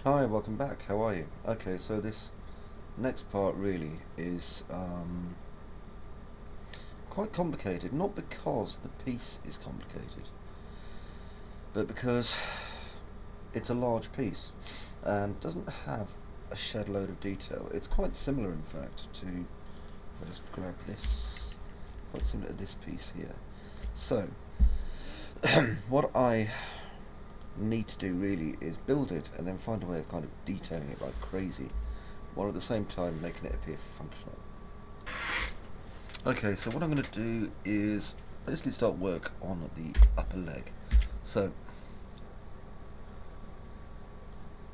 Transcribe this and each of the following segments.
Hi, welcome back. How are you? Okay, so this next part really is quite complicated, not because the piece is complicated, but because it's a large piece and doesn't have a shed load of detail. It's quite similar, in fact, to, I'll just grab this, quite similar to this piece here. So, what I need to do really is build it and then find a way of kind of detailing it like crazy, while at the same time making it appear functional. Okay, so what I'm going to do is basically start work on the upper leg. So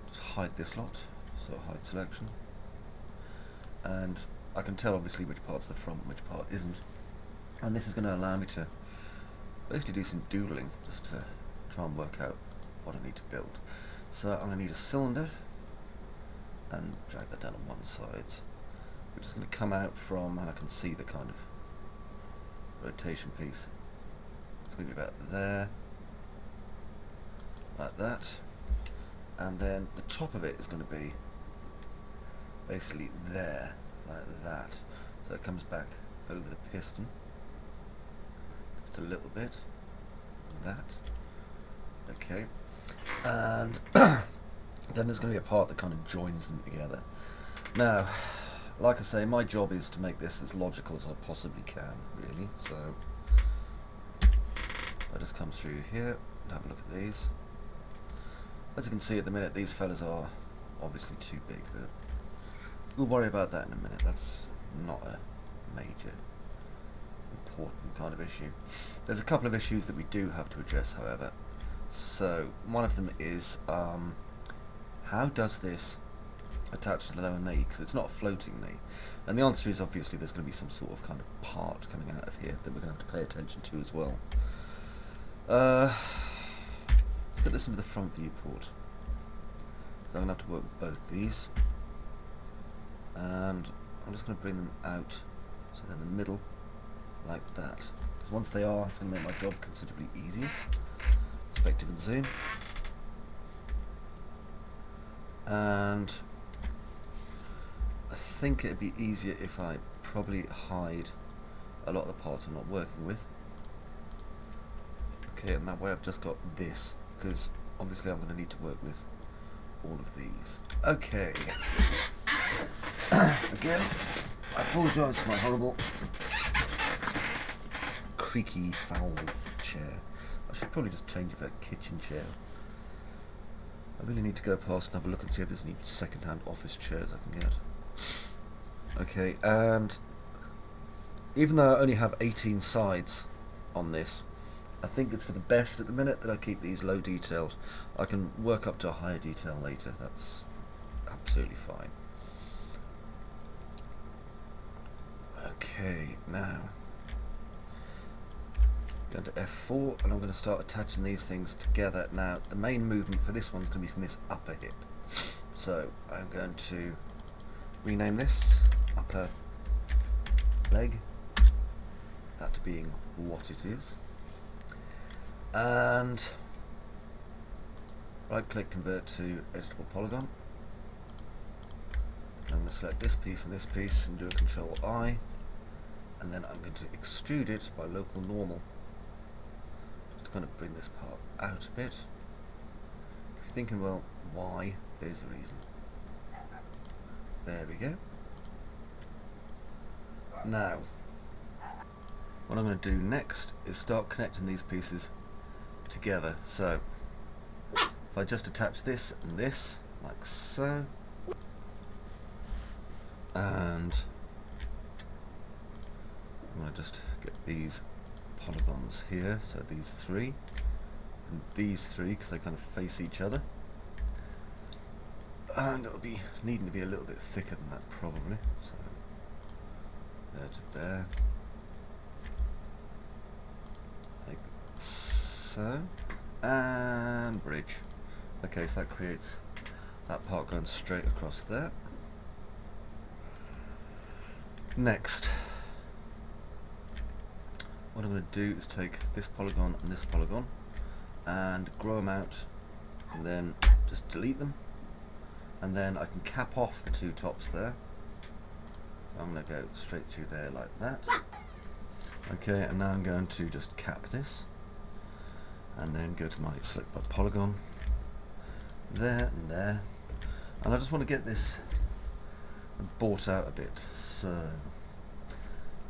just hide this lot, so hide selection, and I can tell obviously which part's the front and which part isn't, and this is going to allow me to basically do some doodling just to try and work out what I need to build. So I'm going to need a cylinder and drag that down on one side, which is going to come out from, and I can see the kind of rotation piece. It's going to be about there, like that, and then the top of it is going to be basically there, like that. So it comes back over the piston just a little bit, that. Okay, and then there's going to be a part that kind of joins them together. Now, like I say, my job is to make this as logical as I possibly can, really. So I just come through here and have a look at these. As you can see at the minute, these fellas are obviously too big, but we'll worry about that in a minute. That's not a major important kind of issue. There's a couple of issues that we do have to address, however. So one of them is how does this attach to the lower knee, because it's not a floating knee, and the answer is obviously there's going to be some sort of kind of part coming out of here that we're going to have to pay attention to as well. Let's get this into the front viewport. So I'm going to have to work with both these, and I'm just going to bring them out so they're in the middle like that, because once they are, it's going to make my job considerably easier. Perspective and zoom, and I think it'd be easier if I probably hide a lot of the parts I'm not working with. Okay, and that way I've just got this, because obviously I'm going to need to work with all of these. Okay. Again, I apologise for my horrible creaky, foul chair. I should probably just change it for a kitchen chair. I really need to go past and have a look and see if there's any second-hand office chairs I can get. Okay, and even though I only have 18 sides on this, I think it's for the best at the minute that I keep these low detailed. I can work up to a higher detail later. That's absolutely fine. Okay, now going to F4, and I'm going to start attaching these things together. Now, the main movement for this one's going to be from this upper hip. So I'm going to rename this upper leg, that being what it is, and right click, convert to editable polygon. I'm going to select this piece and do a Control I, and then I'm going to extrude it by local normal, just to kind of bring this part out a bit. If you're thinking, well, why? There's a reason. There we go. Now, what I'm going to do next is start connecting these pieces together. So, if I just attach this and this, like so, and I'm going to just get these polygons here, so these three, and these three, because they kind of face each other. And it'll be needing to be a little bit thicker than that, probably. So there to there, like so, and bridge. Okay, so that creates that part going straight across there. Next, what I'm going to do is take this polygon and this polygon and grow them out, and then just delete them. and then I can cap off the two tops there. So I'm going to go straight through there like that. Okay, and now I'm going to just cap this, and then go to my select by polygon, there and there, and I just want to get this bought out a bit, so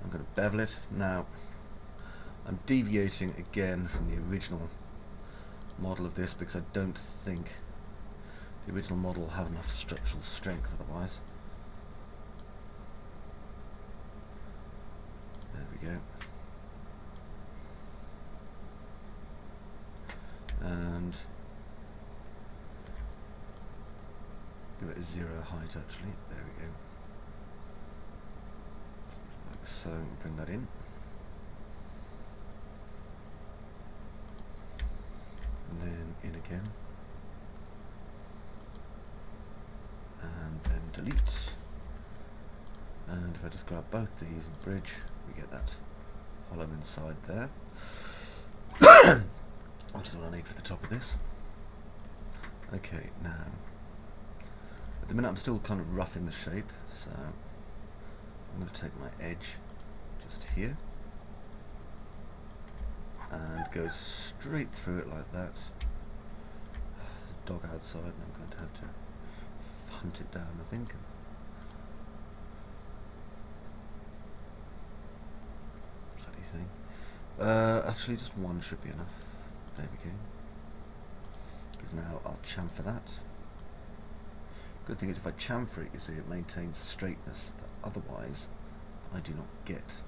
I'm going to bevel it. Now I'm deviating again from the original model of this because I don't think the original model will have enough structural strength otherwise. There we go. And give it a 0 height actually. There we go. Like so, bring that in. And then in again. And then delete. And if I just grab both these and bridge, we get that hollow inside there. Which is what I need for the top of this. Okay, now at the minute I'm still kind of roughing the shape, so I'm going to take my edge just here and go straight through it like that. There's a dog outside and I'm going to have to hunt it down, I think. Bloody thing. Actually just one should be enough. There we go. Because now I'll chamfer that. Good thing is if I chamfer it, you see, it maintains straightness that otherwise I do not get.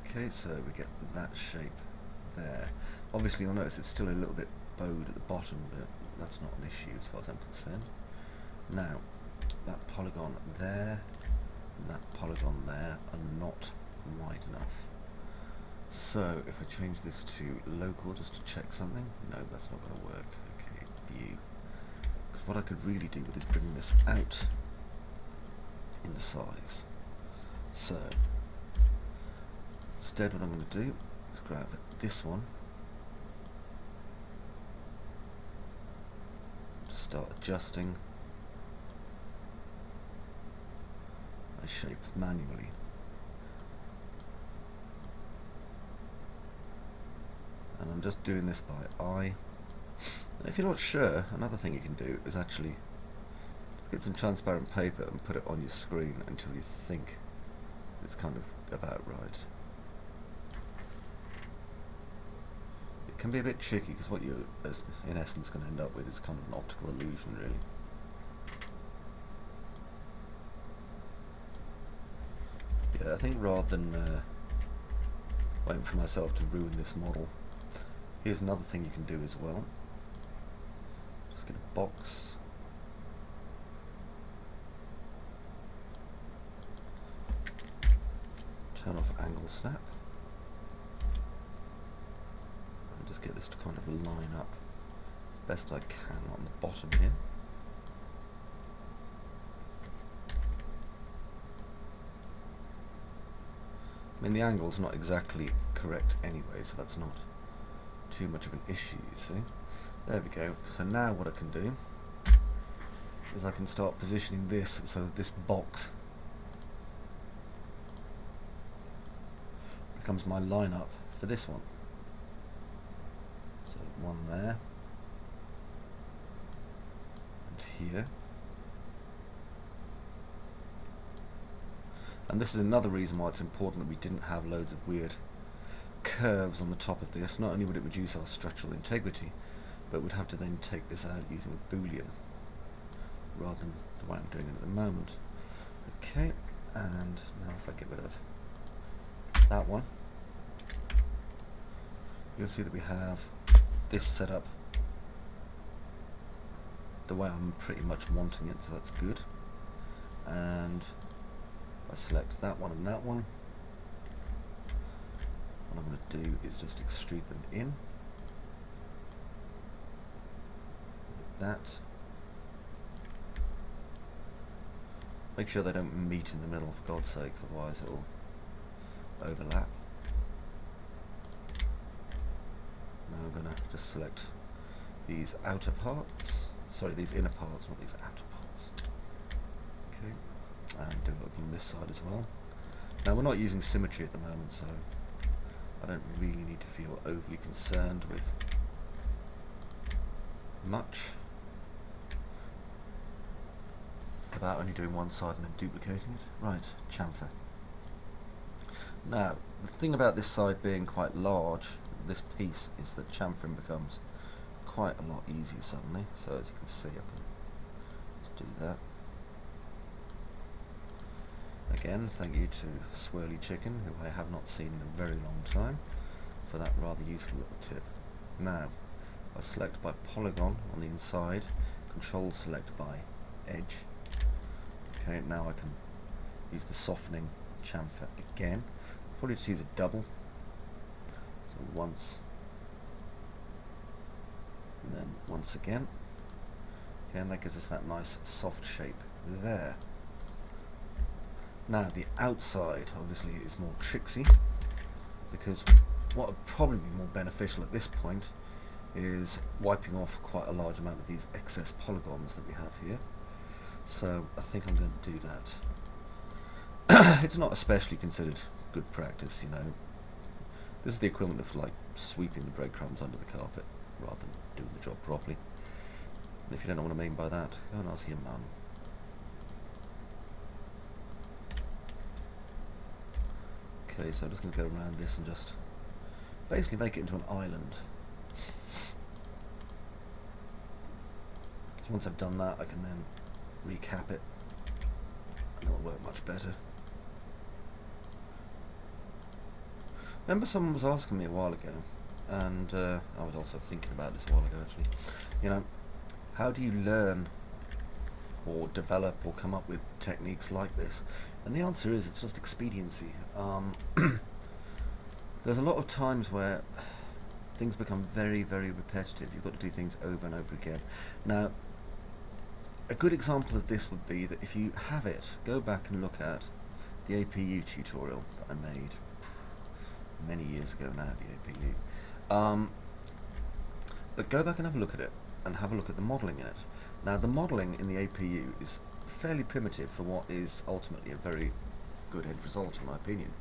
Okay, so we get that shape there. Obviously you'll notice it's still a little bit bowed at the bottom, but that's not an issue as far as I'm concerned. Now, that polygon there and that polygon there are not wide enough. So if I change this to local just to check something, no, that's not going to work. Okay, view. Because what I could really do with is bring this out in the size. So instead what I'm going to do is grab this one, just start adjusting my shape manually. And I'm just doing this by eye. And if you're not sure, another thing you can do is actually get some transparent paper and put it on your screen until you think it's kind of about right. It can be a bit tricky because what you're in essence going to end up with is kind of an optical illusion, really. Yeah, I think rather than waiting for myself to ruin this model, here's another thing you can do as well. Just get a box. Turn off angle snap. And just get this to kind of line up as best I can on the bottom here. I mean, the angle's not exactly correct anyway, so that's not too much of an issue, you see. There we go. So now what I can do is I can start positioning this so that this box becomes my lineup for this one. So one there and here. And this is another reason why it's important that we didn't have loads of weird curves on the top of this. Not only would it reduce our structural integrity, but we'd have to then take this out using a boolean rather than the way I'm doing it at the moment. Okay, and now if I get rid of that one, you'll see that we have this set up the way I'm pretty much wanting it, so that's good. And if I select that one and that one, what I'm going to do is just extrude them in like that. Make sure they don't meet in the middle, for God's sake, otherwise it'll overlap. Now I'm going to just select these outer parts, sorry, these inner parts, not these outer parts. Okay, and do it on this side as well. Now we're not using symmetry at the moment, so I don't really need to feel overly concerned with much about only doing one side and then duplicating it. Right, chamfer. Now, the thing about this side being quite large, this piece, is that chamfering becomes quite a lot easier suddenly. So as you can see, I can just do that. Again, thank you to Swirly Chicken, who I have not seen in a very long time, for that rather useful little tip. Now, I select by polygon on the inside, control select by edge. Okay, now I can use the softening chamfer again. I'll probably just use a double. So once, and then once again. Okay, and that gives us that nice soft shape there. Now the outside obviously is more tricksy, because what would probably be more beneficial at this point is wiping off quite a large amount of these excess polygons that we have here. So I think I'm going to do that. It's not especially considered good practice, you know. This is the equivalent of like sweeping the breadcrumbs under the carpet rather than doing the job properly. And if you don't know what I mean by that, go and ask your mum. Okay, so I'm just going to go around this and just basically make it into an island. Because once I've done that, I can then recap it and it'll work much better. Remember, someone was asking me a while ago, and I was also thinking about this a while ago actually, you know, how do you learn or develop or come up with techniques like this? And the answer is, it's just expediency. There's a lot of times where things become very, very repetitive. You've got to do things over and over again. Now, a good example of this would be that if you have it, go back and look at the APU tutorial that I made many years ago now, the APU. But go back and have a look at it, and have a look at the modelling in it. Now, the modelling in the APU is fairly primitive for what is ultimately a very good end result, in my opinion.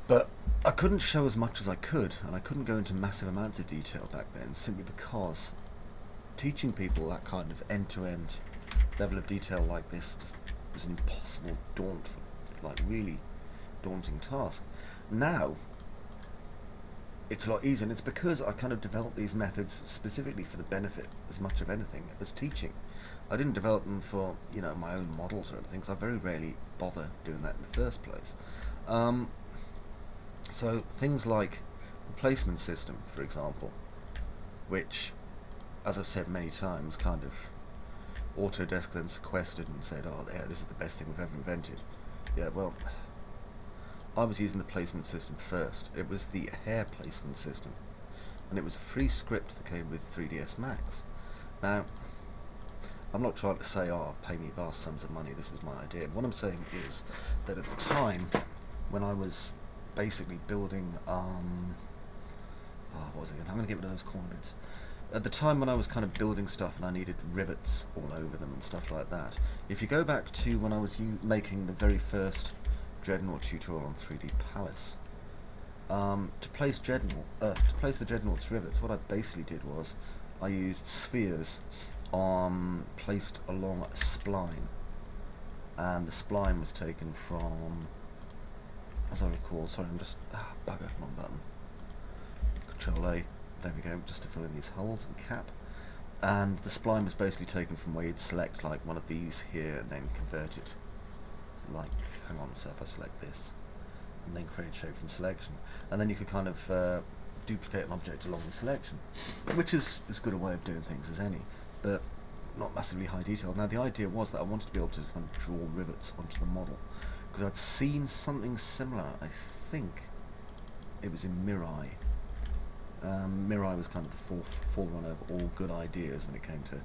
But I couldn't show as much as I could, and I couldn't go into massive amounts of detail back then, simply because teaching people that kind of end-to-end level of detail like this just was an impossible, really daunting task. Now, it's a lot easier, and it's because I kind of developed these methods specifically for the benefit, as much of anything, as teaching. I didn't develop them for, you know, my own models or anything, so I very rarely bother doing that in the first place. So things like the placement system, for example, which, as I've said many times, kind of Autodesk then sequestered and said, oh yeah, this is the best thing we've ever invented. Yeah, well, I was using the placement system first. It was the hair placement system, and it was a free script that came with 3ds Max. Now, I'm not trying to say, oh, pay me vast sums of money, this was my idea. What I'm saying is that at the time when I was basically building, what was it again? I'm going to get rid of those coordinates. At the time when I was kind of building stuff and I needed rivets all over them and stuff like that, if you go back to when I was making the very first Dreadnought tutorial on 3D Palace, to place the Dreadnought's rivets, what I basically did was I used spheres placed along a spline, and the spline was taken from, as I recall, sorry, I'm just, bugger, wrong button, Control A, there we go, just to fill in these holes and cap. And the spline was basically taken from where you'd select like one of these here and then convert it. So like, hang on, so if I select this and then create shape from selection, and then you could kind of duplicate an object along the selection, which is as good a way of doing things as any, but not massively high detail. Now the idea was that I wanted to be able to kind of draw rivets onto the model, because I'd seen something similar, I think it was in Mirai. Mirai was kind of the forerunner of all good ideas when it came to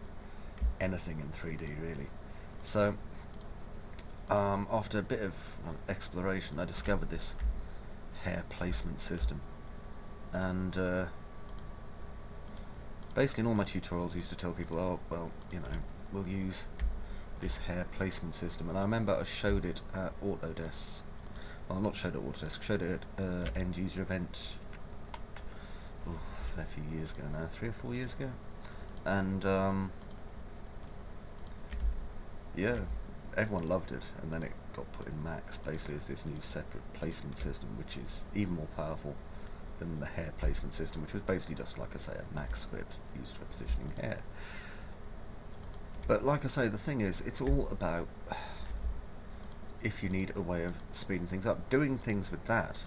anything in 3D, really. So, after a bit of exploration, I discovered this hair placement system, and Basically in all my tutorials I used to tell people, oh well, you know, we'll use this hair placement system, and I remember I showed it at Autodesk, well not showed it at Autodesk, showed it at end user event a fair few years ago now, 3 or 4 years ago, and yeah, everyone loved it, and then it got put in Max basically as this new separate placement system, which is even more powerful than the hair placement system, which was basically just, like I say, a Max script used for positioning hair. But like I say, the thing is, it's all about if you need a way of speeding things up. Doing things with that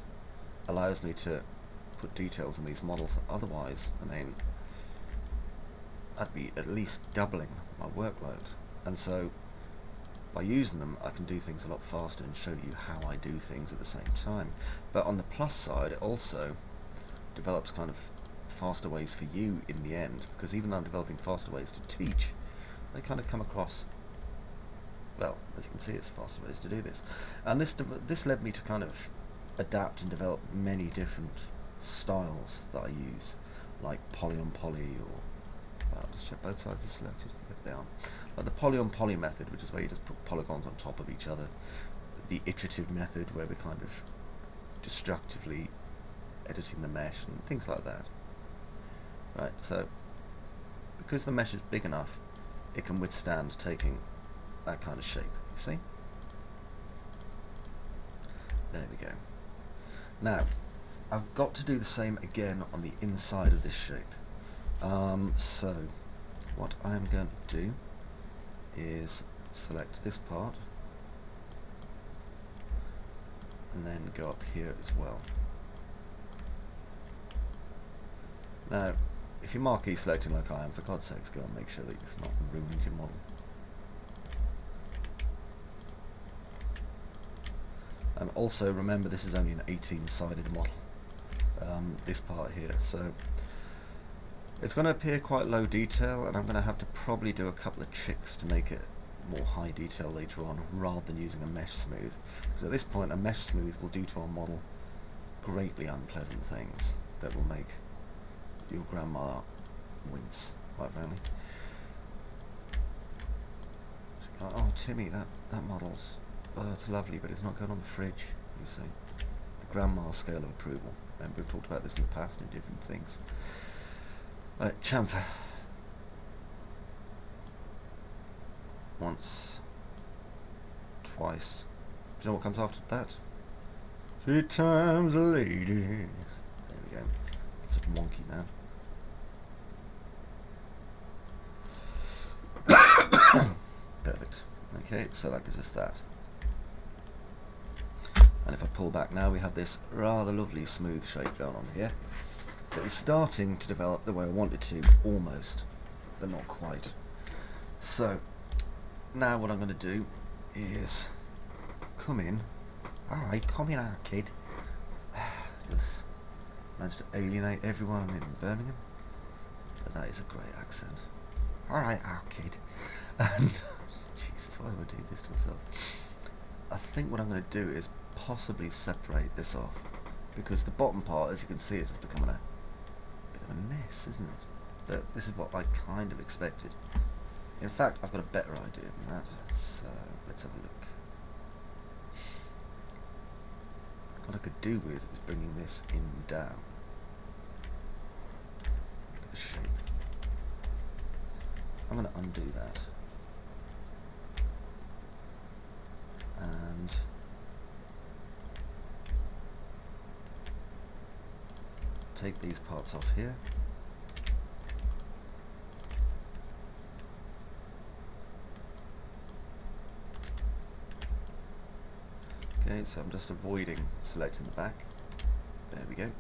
allows me to put details in these models that otherwise, I mean, I'd be at least doubling my workload. And so by using them I can do things a lot faster and show you how I do things at the same time. But on the plus side, it also develops kind of faster ways for you in the end, because even though I'm developing faster ways to teach, they kind of come across, well, as you can see, it's faster ways to do this. And this led me to kind of adapt and develop many different styles that I use, like poly on poly, or, well, just check both sides are selected, yep, they are. Like the poly on poly method, which is where you just put polygons on top of each other. The iterative method, where we're kind of destructively editing the mesh and things like that. Right, so because the mesh is big enough, it can withstand taking that kind of shape, you see? There we go. Now, I've got to do the same again on the inside of this shape. So, what I'm going to do is select this part, and then go up here as well. Now, if you're marquee selecting like I am, for God's sakes, go and make sure that you've not ruined your model. And also remember, this is only an 18-sided model, this part here, so it's going to appear quite low detail, and I'm going to have to probably do a couple of tricks to make it more high detail later on, rather than using a mesh smooth, because at this point a mesh smooth will do to our model greatly unpleasant things that will make your grandma wince, quite frankly. Oh Timmy, that model's, it's lovely, but it's not going on the fridge, you see. The grandma scale of approval. Remember, we've talked about this in the past in different things. Right, chamfer. Once. Twice. Do you know what comes after that? 3 times a lady. There we go. That's a wonky man. Perfect. Okay, so that gives us that. And if I pull back now, we have this rather lovely smooth shape going on here. But it's starting to develop the way I want it to, almost, but not quite. So, now what I'm going to do is come in. Alright, come in, our kid. Just managed to alienate everyone in Birmingham. But that is a great accent. Alright, our kid. And, Jesus, why do I do this to myself? I think what I'm going to do is possibly separate this off, because the bottom part, as you can see, is just becoming a bit of a mess, isn't it? But this is what I kind of expected. In fact, I've got a better idea than that, so let's have a look. What I could do with is bringing this in down. Look at the shape. I'm going to undo that. And take these parts off here. Okay, so I'm just avoiding selecting the back. There we go.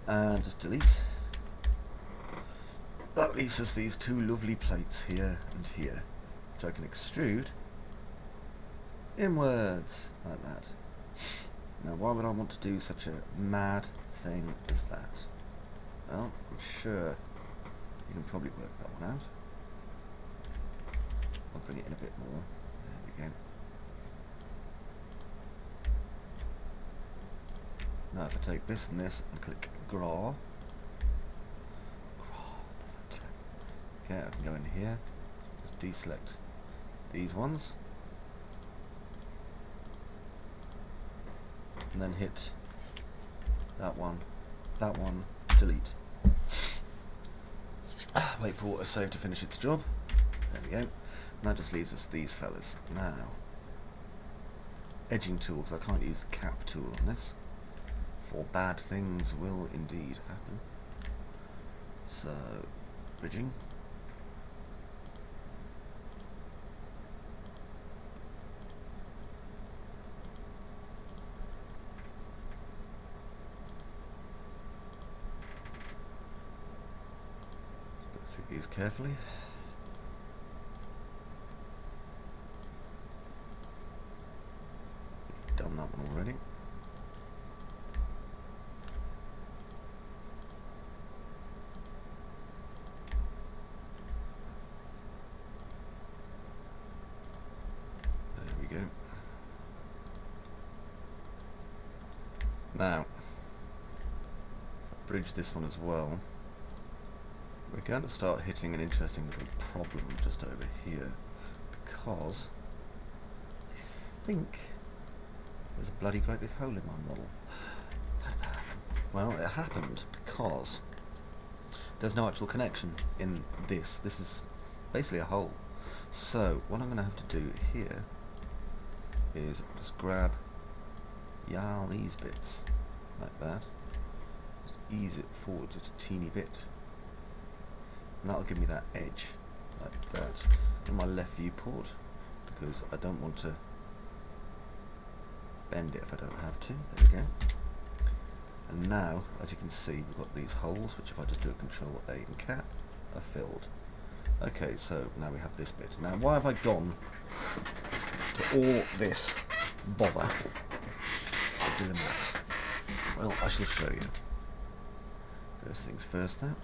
And just delete. That leaves us these two lovely plates here and here, which I can extrude inwards, like that. Now, why would I want to do such a mad thing as that? Well, I'm sure you can probably work that one out. I'll bring it in a bit more. There we go. Now if I take this and this and click Graw, Okay, I can go in here, just deselect these ones, and then hit that one, delete. Wait for autosave to finish its job. There we go. And that just leaves us these fellas. Now, edging tools. I can't use the cap tool on this, for bad things will indeed happen. So, bridging. Let's go through these carefully. Done that one already. There we go. Now, bridge this one as well. We're going to start hitting an interesting little problem just over here, because I think there's a bloody great big hole in my model. How did that happen? Well, it happened because there's no actual connection in this. This is basically a hole. So what I'm going to have to do here is just grab these bits like that. Just ease it forward just a teeny bit. And that'll give me that edge like that in my left viewport, because I don't want to bend it if I don't have to. There we go. And now, as you can see, we've got these holes, which if I just do a Control A and cap, are filled. Okay, so now we have this bit. Now, why have I gone to all this bother of doing that? Well, I shall show you. First things first, though.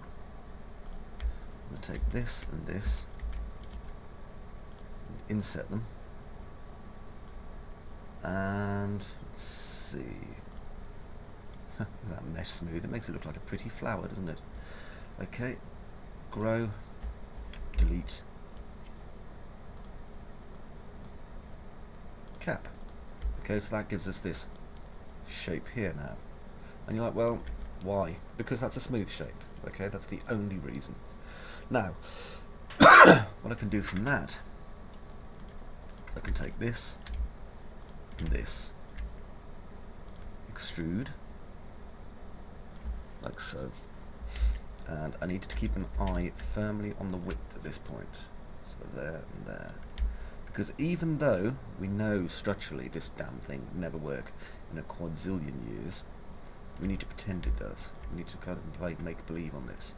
I'm going to take this and this, and inset them, and let's see. That mesh smooth, it makes it look like a pretty flower, doesn't it? Okay, grow, delete, cap. Okay, so that gives us this shape here now. And you're like, well, why? Because that's a smooth shape. Okay, that's the only reason. Now, what I can do from that, I can take this and this, extrude, like so, and I need to keep an eye firmly on the width at this point, so there and there, because even though we know structurally this damn thing would never work in a quadzillion years, we need to pretend it does. We need to kind of play make-believe on this.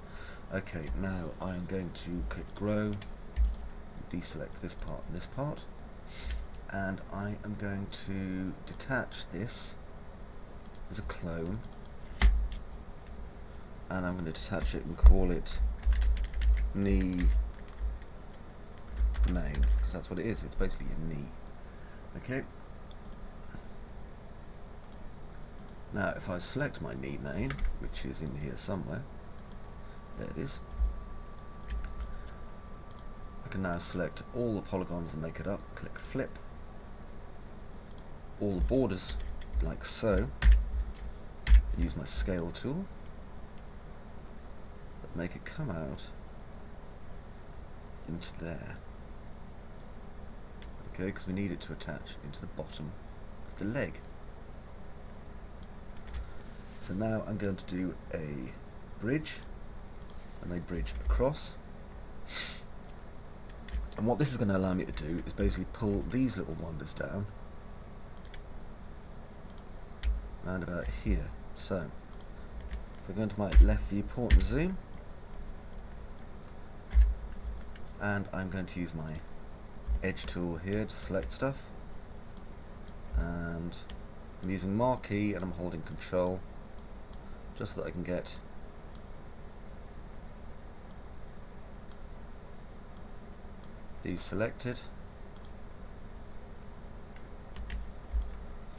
Okay, now I am going to click grow, deselect this part and this part, and I am going to detach this as a clone, and I'm going to detach it and call it knee main, because that's what it is. It's basically a knee. Okay. Now if I select my knee main, which is in here somewhere, there it is, I can now select all the polygons and make it up, click flip, all the borders like so, use my scale tool, but make it come out into there. Okay, because we need it to attach into the bottom of the leg. So now I'm going to do a bridge, and they bridge across. And what this is going to allow me to do is basically pull these little wonders down around about here. So if I go into my left viewport and zoom, and I'm going to use my edge tool here to select stuff, and I'm using marquee and I'm holding control just so that I can get these selected.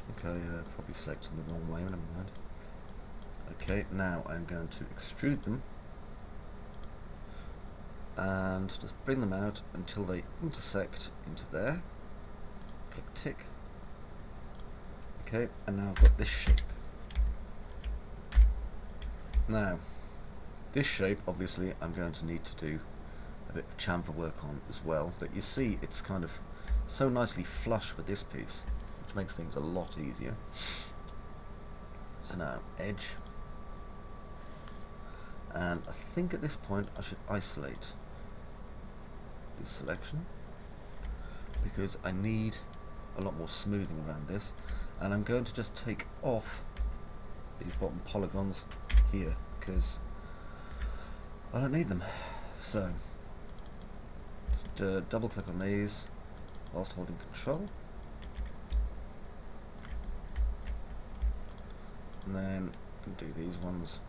I think I probably selected them the wrong way, never mind. Okay, now I'm going to extrude them and just bring them out until they intersect into there. Click tick. Okay, and now I've got this shape. Now, this shape, obviously, I'm going to need to do a bit of chamfer work on as well, but you see it's kind of so nicely flush with this piece, which makes things a lot easier. So now, edge. And I think at this point I should isolate this selection, because I need a lot more smoothing around this, and I'm going to just take off these bottom polygons here because I don't need them. So just double click on these whilst holding control, and then do these ones.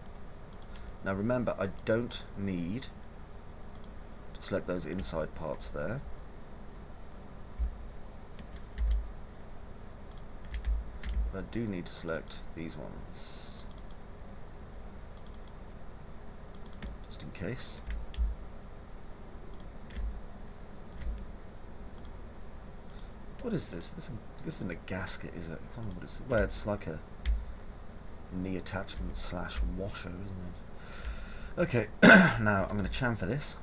Now remember, I don't need to select those inside parts there. But I do need to select these ones, just in case. What is this? This isn't a gasket, is it? I can't remember what it's. Well, it's like a knee attachment slash washer, isn't it? Okay, now I'm going to chamfer this.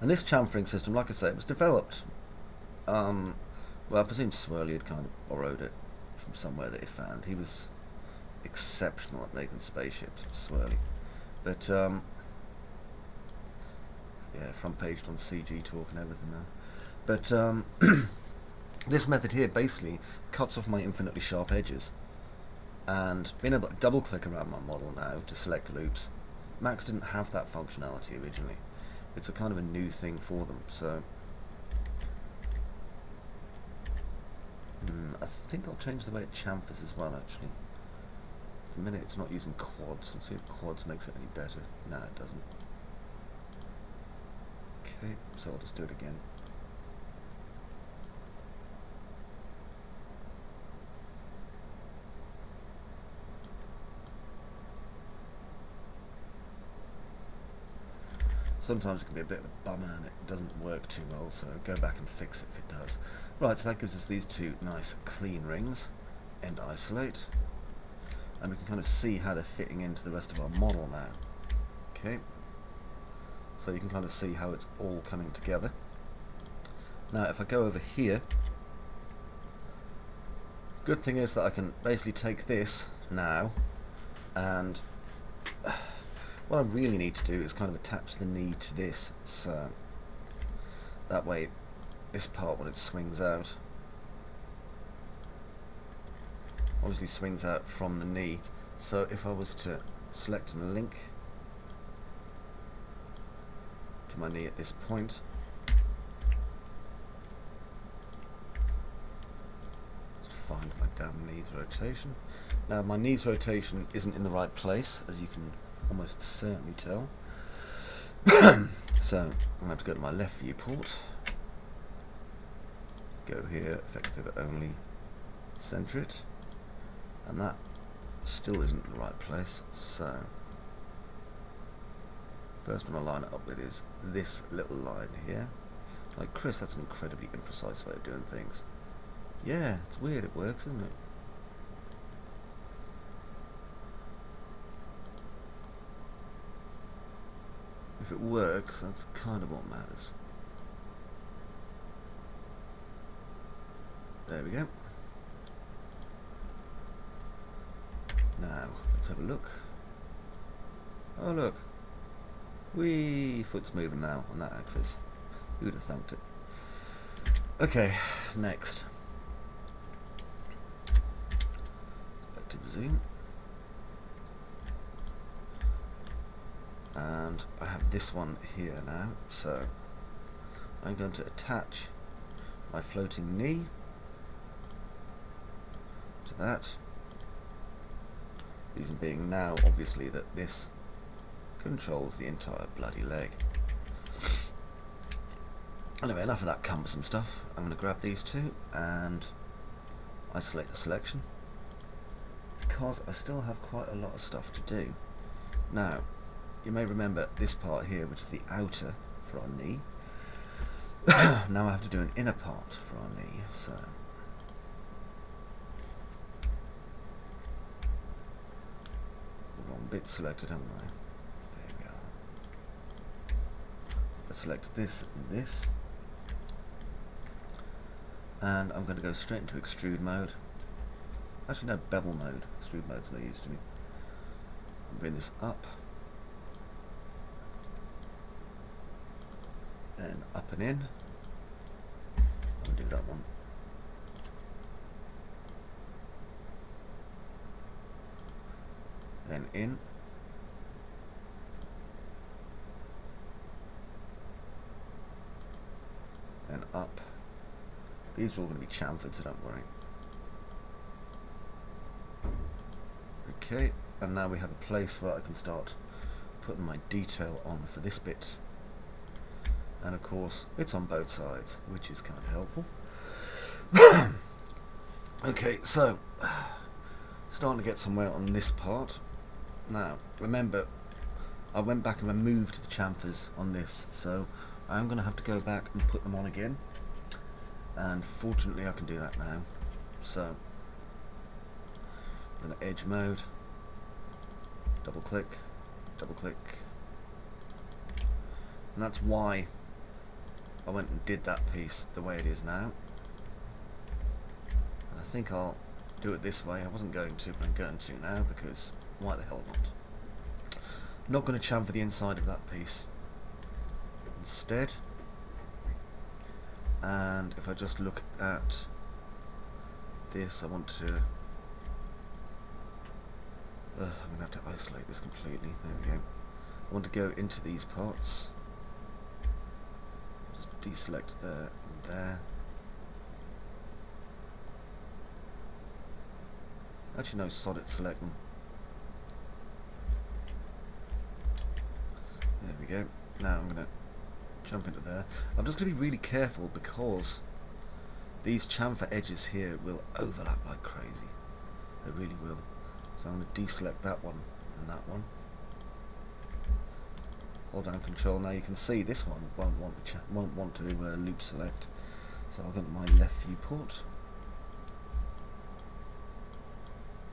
And this chamfering system, like I say, was developed. Well, I presume Swirly had kind of borrowed it from somewhere that he found. He was exceptional at making spaceships, Swirly. But yeah, front paged on CG Talk and everything now. But this method here basically cuts off my infinitely sharp edges, and being able to double click around my model now to select loops. Max didn't have that functionality originally. It's a kind of a new thing for them, so I think I'll change the way it chamfers as well, actually. For the minute it's not using quads. Let's see if quads makes it any better. No, it doesn't. Okay, so I'll just do it again. Sometimes it can be a bit of a bummer and it doesn't work too well, so go back and fix it if it does. Right, so that gives us these two nice clean rings. End isolate. And we can kind of see how they're fitting into the rest of our model now. Okay. So you can kind of see how it's all coming together. Now if I go over here, good thing is that I can basically take this now, and what I really need to do is kind of attach the knee to this, so that way this part, when it swings out, obviously swings out from the knee. So if I was to select and link to my knee at this point, just find my damn knee's rotation. Now my knee's rotation isn't in the right place, as you can almost certainly tell. So I'm going to have to go to my left viewport, go here, effect pivot only, center it, and that still isn't in the right place. So first one I line it up with is this little line here. Like, Chris, that's an incredibly imprecise way of doing things. Yeah, it's weird, it works, isn't it? If it works, that's kind of what matters. There we go. Now, let's have a look. Oh look. Whee! Foot's moving now on that axis. Who would have thunked it? Okay, next. Perspective zoom. And I have this one here now, so I'm going to attach my floating knee to that. Reason being now, obviously, that this controls the entire bloody leg. Anyway, enough of that cumbersome stuff. I'm going to grab these two and isolate the selection, because I still have quite a lot of stuff to do. Now, you may remember this part here, which is the outer for our knee. Now I have to do an inner part for our knee, so the wrong bit selected, haven't I? There we are. If I select this and this, and I'm going to go straight into extrude mode. Actually no, bevel mode. Extrude mode's no use to me. Bring this up, then up and in. Undo that one. Then in. Then up. These are all going to be chamfered, so don't worry. Okay, and now we have a place where I can start putting my detail on for this bit. And of course, it's on both sides, which is kind of helpful. Okay, so starting to get somewhere on this part. Now, remember, I went back and removed the chamfers on this, so I'm going to have to go back and put them on again. And fortunately, I can do that now. So, I'm going to edge mode, double click, and that's why I went and did that piece the way it is now. And I think I'll do it this way. I wasn't going to, but I'm going to now, because why the hell not? I'm not going to chamfer the inside of that piece instead. And if I just look at this, I want to I'm going to have to isolate this completely. There we go. I want to go into these parts. Just deselect there and there. Actually no, solid select them. There we go. Now I'm going to jump into there. I'm just going to be really careful because these chamfer edges here will overlap like crazy. They really will. So I'm going to deselect that one and that one. Hold down Control. Now you can see this one won't want to loop select. So I'll go to my left viewport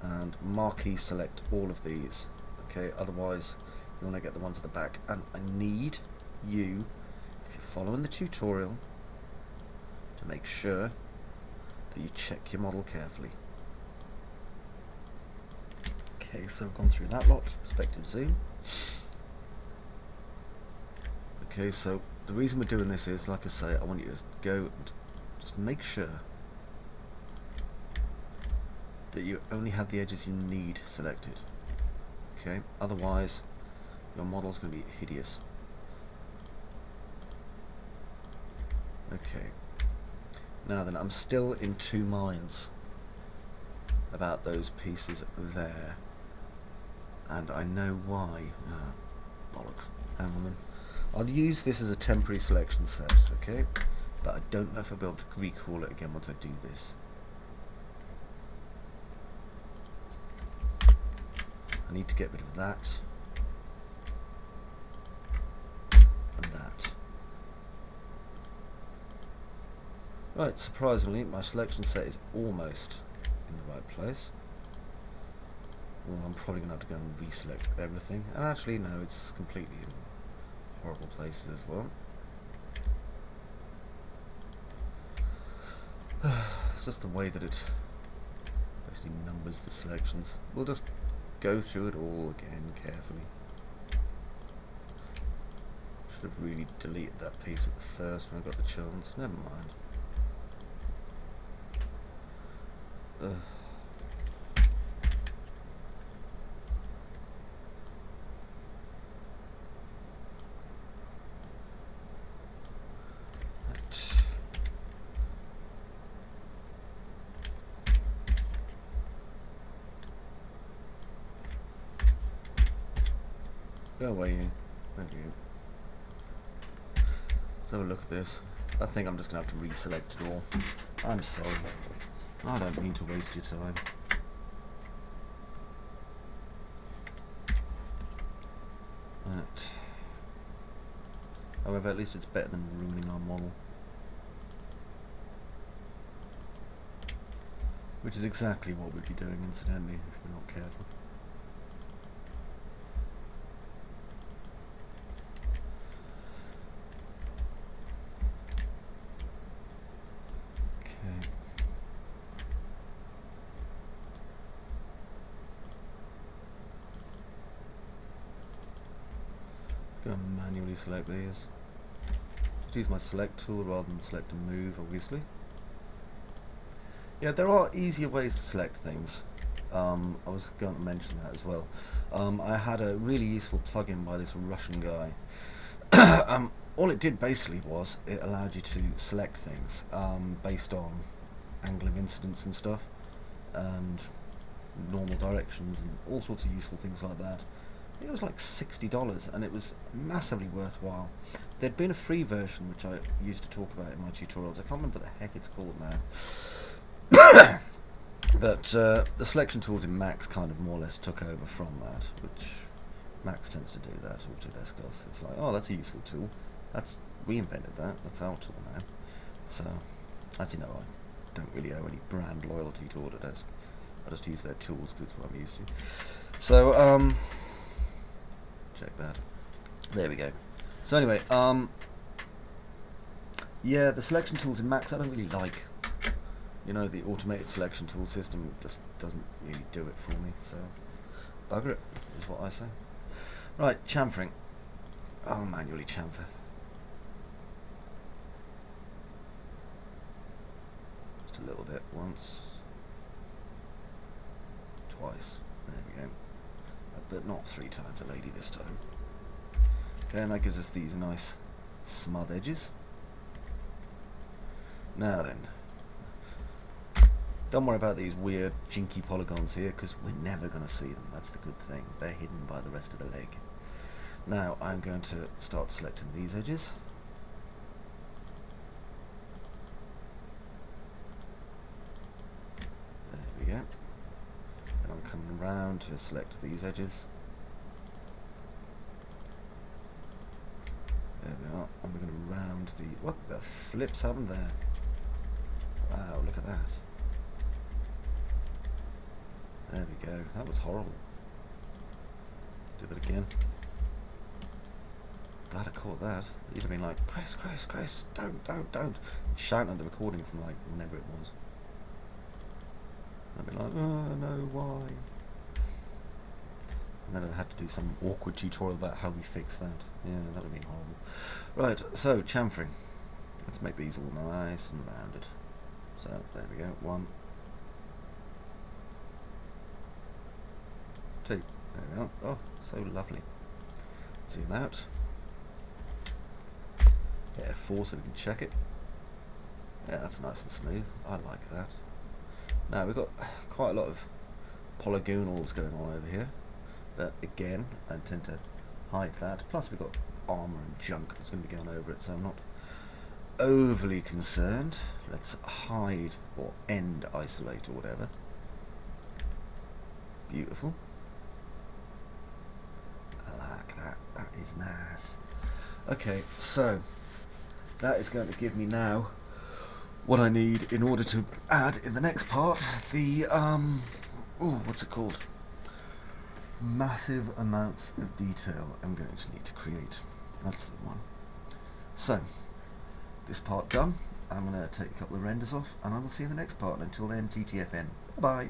and marquee select all of these. Okay, otherwise you want to get the ones at the back. And I need you, if you're following the tutorial, to make sure that you check your model carefully. Okay, so I've gone through that lot, perspective zoom. Okay, so the reason we're doing this is, like I say, I want you to go and just make sure that you only have the edges you need selected. Okay, otherwise your model's going to be hideous. Okay, now then, I'm still in two minds about those pieces there, and I know why. Bollocks. Hang on then. I'll use this as a temporary selection set, okay? But I don't know if I'll be able to recall it again once I do this. I need to get rid of that and that. Right, surprisingly, my selection set is almost in the right place. Well, I'm probably going to have to go and reselect everything. And actually, no, it's completely in horrible places as well. It's just the way that it basically numbers the selections. We'll just go through it all again carefully. Should have really deleted that piece at the first when I got the chance. Never mind. Go away, you. Thank you. Let's have a look at this. I think I'm just going to have to reselect it all. I'm sorry. I don't mean to waste your time. that. However, at least it's better than ruining our model. Which is exactly what we'd be doing, incidentally, if we're not careful. Okay. I'm going to manually select these. Just use my select tool rather than select and move, obviously. Yeah, there are easier ways to select things. I was going to mention that as well. I had a really useful plugin by this Russian guy. All it did basically was it allowed you to select things based on angle of incidence and stuff, and normal directions and all sorts of useful things like that. It was like $60 and it was massively worthwhile. There'd been a free version which I used to talk about in my tutorials. I can't remember what the heck it's called now. But the selection tools in Max kind of more or less took over from that, which Max tends to do that, Autodesk does. It's like, oh, that's a useful tool. We invented that, that's our tool now. So, as you know, I don't really owe any brand loyalty to Autodesk. I just use their tools because it's what I'm used to. So, check that. There we go. So anyway, yeah, the selection tools in Max I don't really like. You know, the automated selection tool system just doesn't really do it for me, so bugger it, is what I say. Right, chamfering. I'll manually chamfer. Just a little bit, once, twice, there we go. But not 3 times a lady this time. Okay, and that gives us these nice smud edges. Now then, don't worry about these weird jinky polygons here, because we're never going to see them. That's the good thing. They're hidden by the rest of the leg. Now I'm going to start selecting these edges. There we go. And I'm coming around to select these edges. There we are. And we're going to round the... What the flips happened there? Wow, look at that. There we go. That was horrible. Do that again. Glad I caught that. You'd have been like, Cris, don't. Shouting at the recording from like whenever it was. I'd be like, oh no, why? And then I'd have to do some awkward tutorial about how we fix that. Yeah, that would have been horrible. Right, so chamfering. Let's make these all nice and rounded. So there we go. 1, 2. There we are. Oh, so lovely. Zoom out. F4 so we can check it. Yeah, that's nice and smooth. I like that. Now we've got quite a lot of polygonals going on over here, but again, I intend to hide that. Plus we've got armour and junk that's going to be going over it, so I'm not overly concerned. Let's hide or end isolate or whatever. Beautiful. I like that. That is nice. Okay, so that is going to give me now what I need in order to add in the next part the what's it called? Massive amounts of detail I'm going to need to create. That's the one. So this part done. I'm going to take a couple of renders off and I will see you in the next part. Until then, TTFN. Bye bye.